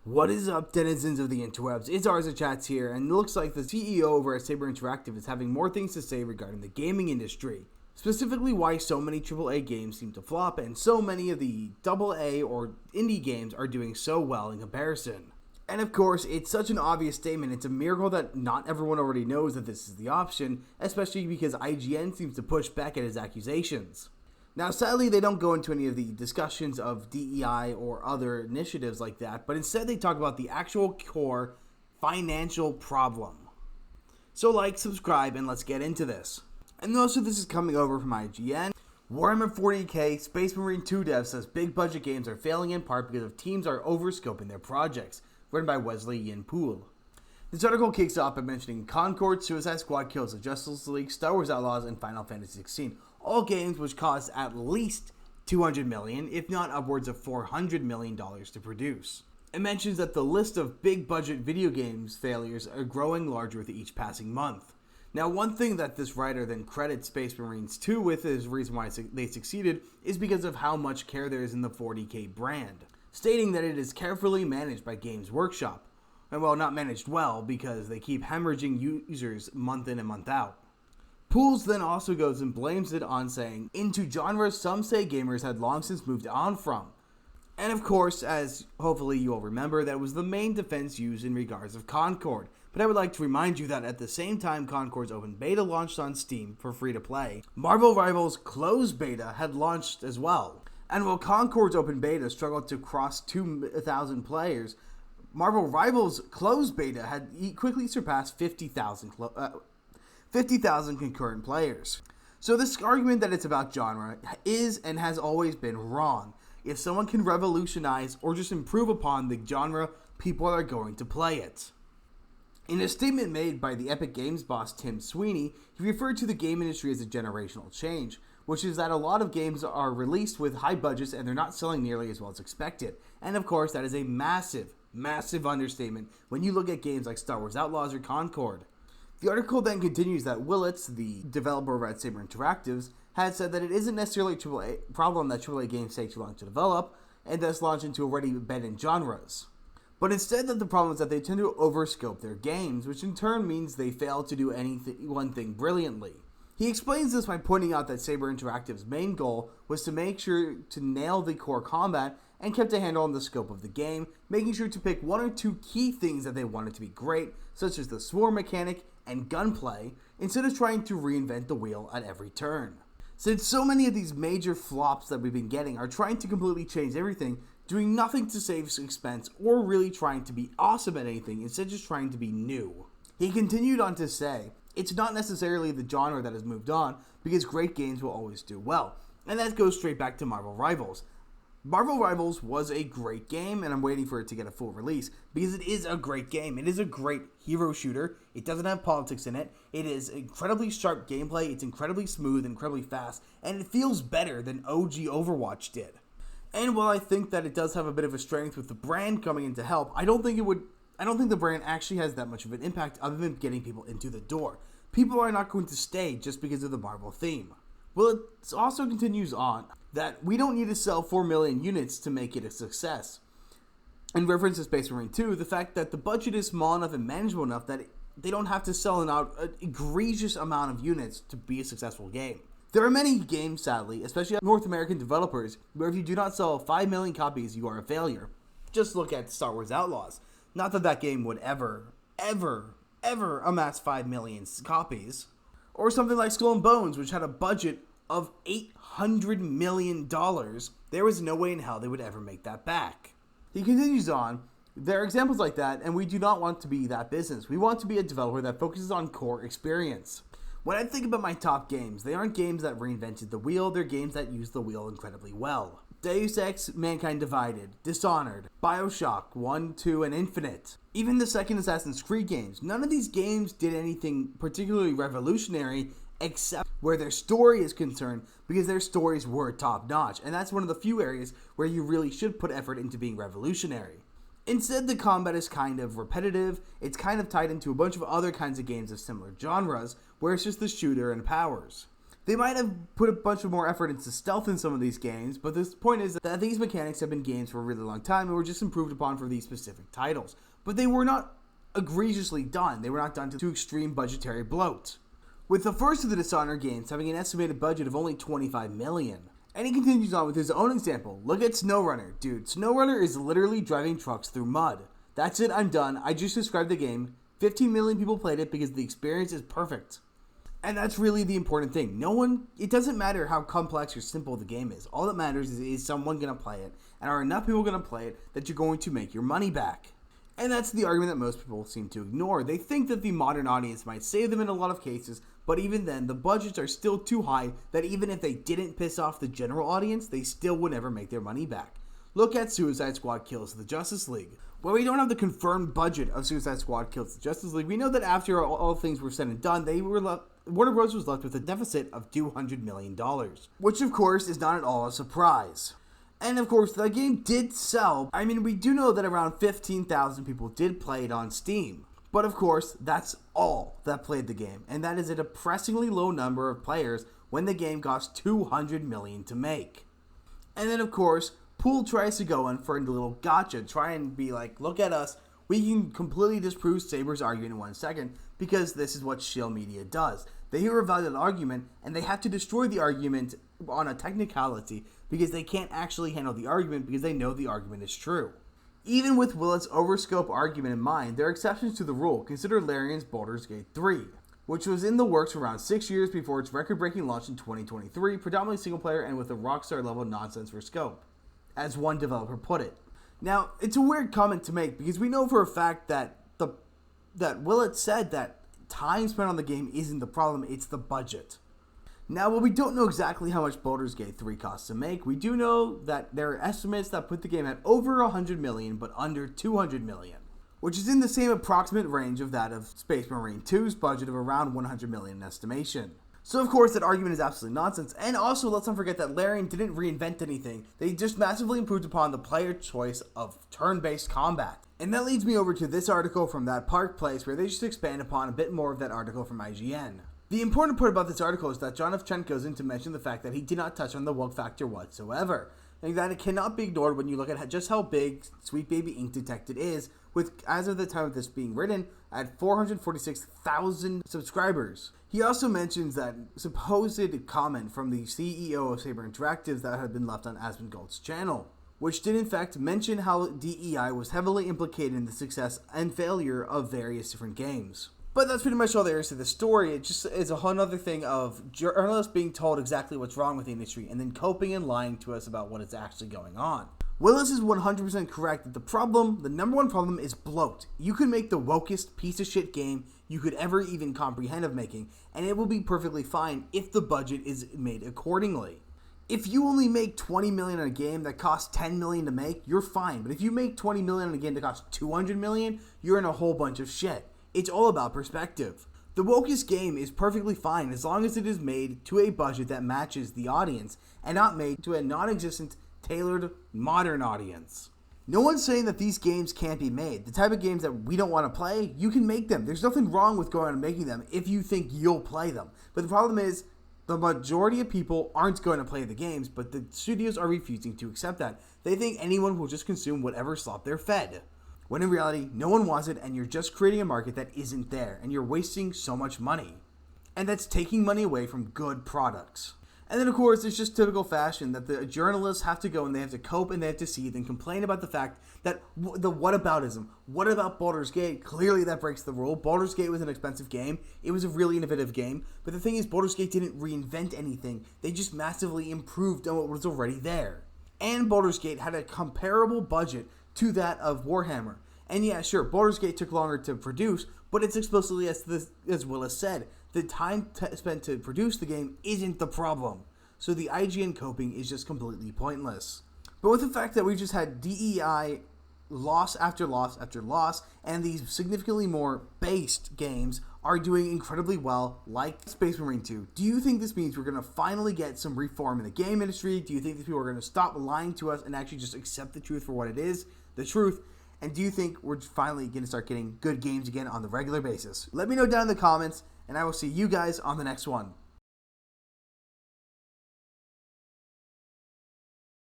What is up, denizens of the interwebs? It's Arza Chats here, and it looks like the CEO over at Saber Interactive is having more things to say regarding the gaming industry. Specifically why so many AAA games seem to flop and so many of the AA or indie games are doing so well in comparison. And of course, it's such an obvious statement, it's a miracle that not everyone already knows that this is the option, especially because IGN seems to push back at his accusations. Now, sadly, they don't go into any of the discussions of DEI or other initiatives like that, but instead they talk about the actual core financial problem. So like, subscribe, and let's get into this. And most of this is coming over from IGN. Warhammer 40k Space Marine 2 dev says big budget games are failing in part because of teams are overscoping their projects, written by Wesley Ian Poole. This article kicks off by mentioning Concord, Suicide Squad Kills of Justice League, Star Wars Outlaws, and Final Fantasy XVI. All games which cost at least $200 million, if not upwards of $400 million to produce. It mentions that the list of big budget video games failures are growing larger with each passing month. Now, one thing that this writer then credits Space Marines 2 with as the reason why they succeeded is because of how much care there is in the 40k brand, stating that it is carefully managed by Games Workshop. And well, not managed well because they keep hemorrhaging users month in and month out. Pools then also goes and blames it on saying, into genres some say gamers had long since moved on from. And of course, as hopefully you all remember, that was the main defense used in regards of Concord. But I would like to remind you that at the same time Concord's open beta launched on Steam for free to play, Marvel Rivals closed beta had launched as well. And while Concord's open beta struggled to cross 2,000 players, Marvel Rivals closed beta had quickly surpassed 50,000 concurrent players. So this argument that it's about genre is and has always been wrong. If someone can revolutionize or just improve upon the genre, people are going to play it. In a statement made by the Epic Games boss Tim Sweeney, he referred to the game industry as a generational change, which is that a lot of games are released with high budgets and they're not selling nearly as well as expected. And of course, that is a massive understatement when you look at games like Star Wars Outlaws or Concord. The article then continues that Willits, the developer over at Saber Interactives, had said that it isn't necessarily a AAA problem that AAA games take too long to develop and thus launch into already embedded genres. But instead that the problem is that they tend to overscope their games, which in turn means they fail to do one thing brilliantly. He explains this by pointing out that Saber Interactive's main goal was to make sure to nail the core combat and kept a handle on the scope of the game, making sure to pick one or two key things that they wanted to be great, such as the swarm mechanic and gunplay, instead of trying to reinvent the wheel at every turn. Since so many of these major flops that we've been getting are trying to completely change everything, doing nothing to save expense or really trying to be awesome at anything, instead just trying to be new. He continued on to say, it's not necessarily the genre that has moved on, because great games will always do well. And that goes straight back to Marvel Rivals. Marvel Rivals was a great game, and I'm waiting for it to get a full release, because it is a great game. It is a great hero shooter. It doesn't have politics in it. It is incredibly sharp gameplay. It's incredibly smooth, incredibly fast, and it feels better than OG Overwatch did. And while I think that it does have a bit of a strength with the brand coming in to help, I don't think the brand actually has that much of an impact other than getting people into the door. People are not going to stay just because of the Marvel theme. Well, it also continues on that we don't need to sell 4 million units to make it a success. In reference to Space Marine 2, the fact that the budget is small enough and manageable enough that they don't have to sell an egregious amount of units to be a successful game. There are many games, sadly, especially North American developers, where if you do not sell 5 million copies, you are a failure. Just look at Star Wars Outlaws. Not that that game would ever amass 5 million copies. Or something like Skull and Bones, which had a budget of $800 million. There was no way in hell they would ever make that back. He continues on, there are examples like that, and we do not want to be that business. We want to be a developer that focuses on core experience. When I think about my top games, they aren't games that reinvented the wheel, they're games that use the wheel incredibly well. Deus Ex, Mankind Divided, Dishonored, Bioshock 1, 2, and Infinite. Even the second Assassin's Creed games. None of these games did anything particularly revolutionary except where their story is concerned, because their stories were top-notch, and that's one of the few areas where you really should put effort into being revolutionary. Instead, the combat is kind of repetitive, it's kind of tied into a bunch of other kinds of games of similar genres, where it's just the shooter and powers. They might have put a bunch of more effort into stealth in some of these games, but the point is that these mechanics have been games for a really long time and were just improved upon for these specific titles. But they were not egregiously done. They were not done to extreme budgetary bloat. With the first of the Dishonored games having an estimated budget of only $25 million. And he continues on with his own example. Look at SnowRunner. Dude, SnowRunner is literally driving trucks through mud. That's it, I'm done. I just described the game. 15 million people played it because the experience is perfect. And that's really the important thing. It doesn't matter how complex or simple the game is. All that matters is someone going to play it. And are enough people going to play it that you're going to make your money back. And that's the argument that most people seem to ignore. They think that the modern audience might save them in a lot of cases, but even then, the budgets are still too high that even if they didn't piss off the general audience, they still would never make their money back. Look at Suicide Squad Kills the Justice League. While we don't have the confirmed budget of Suicide Squad Kills the Justice League, we know that after all things were said and done, Warner Bros. Was left with a deficit of $200 million, which of course is not at all a surprise. And of course, the game did sell. I mean, we do know that around 15,000 people did play it on Steam. But of course, that's all that played the game. And that is a depressingly low number of players when the game cost $200 million to make. And then of course, Poole tries to go in for a little gotcha, try and be like, look at us. We can completely disprove Saber's argument in 1 second because this is what shill media does. They hear a valid argument and they have to destroy the argument on a technicality because they can't actually handle the argument because they know the argument is true. Even with Willett's overscope argument in mind, there are exceptions to the rule. Consider Larian's Baldur's Gate 3, which was in the works for around 6 years before its record-breaking launch in 2023, predominantly single-player and with a Rockstar-level nonsense for scope, as one developer put it. Now, it's a weird comment to make because we know for a fact that Willett said that time spent on the game isn't the problem, it's the budget. Now, while we don't know exactly how much Baldur's Gate 3 costs to make, we do know that there are estimates that put the game at over $100 million, but under $200 million, which is in the same approximate range of that of Space Marine 2's budget of around $100 million in estimation. So of course that argument is absolutely nonsense, and also let's not forget that Larian didn't reinvent anything, they just massively improved upon the player choice of turn-based combat. And that leads me over to this article from That Park Place, where they just expand upon a bit more of that article from IGN. The important part about this article is that John Ovchenko goes in to mention the fact that he did not touch on the woke factor whatsoever, and that it cannot be ignored when you look at just how big Sweet Baby Ink Detected is, with, as of the time of this being written, at 446,000 subscribers. He also mentions that supposed comment from the CEO of Saber Interactive that had been left on Asmongold's channel, which did in fact mention how DEI was heavily implicated in the success and failure of various different games. But that's pretty much all there is to the story. It just is a whole other thing of journalists being told exactly what's wrong with the industry and then coping and lying to us about what is actually going on. Willis is 100% correct that the number one problem is bloat. You can make the wokest piece of shit game you could ever even comprehend of making, and it will be perfectly fine if the budget is made accordingly. If you only make $20 million on a game that costs $10 million to make, you're fine. But if you make $20 million on a game that costs $200 million, you're in a whole bunch of shit. It's all about perspective. The wokest game is perfectly fine as long as it is made to a budget that matches the audience and not made to a non-existent, tailored, modern audience. No one's saying that these games can't be made. The type of games that we don't want to play, you can make them. There's nothing wrong with going out and making them if you think you'll play them. But the problem is, the majority of people aren't going to play the games, but the studios are refusing to accept that. They think anyone will just consume whatever slop they're fed. When in reality, no one wants it, and you're just creating a market that isn't there, and you're wasting so much money. And that's taking money away from good products. And then, of course, it's just typical fashion that the journalists have to go and they have to cope and they have to seethe and complain about the fact that the whataboutism. What about Baldur's Gate? Clearly that breaks the rule. Baldur's Gate was an expensive game. It was a really innovative game. But the thing is, Baldur's Gate didn't reinvent anything. They just massively improved on what was already there. And Baldur's Gate had a comparable budget to that of Warhammer. And yeah, sure, Baldur's Gate took longer to produce, but it's explicitly, as Willis said, the time spent to produce the game isn't the problem. So the IGN coping is just completely pointless. But with the fact that we just had DEI loss after loss after loss, and these significantly more based games are doing incredibly well, like Space Marine 2, do you think this means we're going to finally get some reform in the game industry? Do you think these people are going to stop lying to us and actually just accept the truth for what it is, the truth? And do you think we're finally going to start getting good games again on the regular basis? Let me know down in the comments, and I will see you guys on the next one.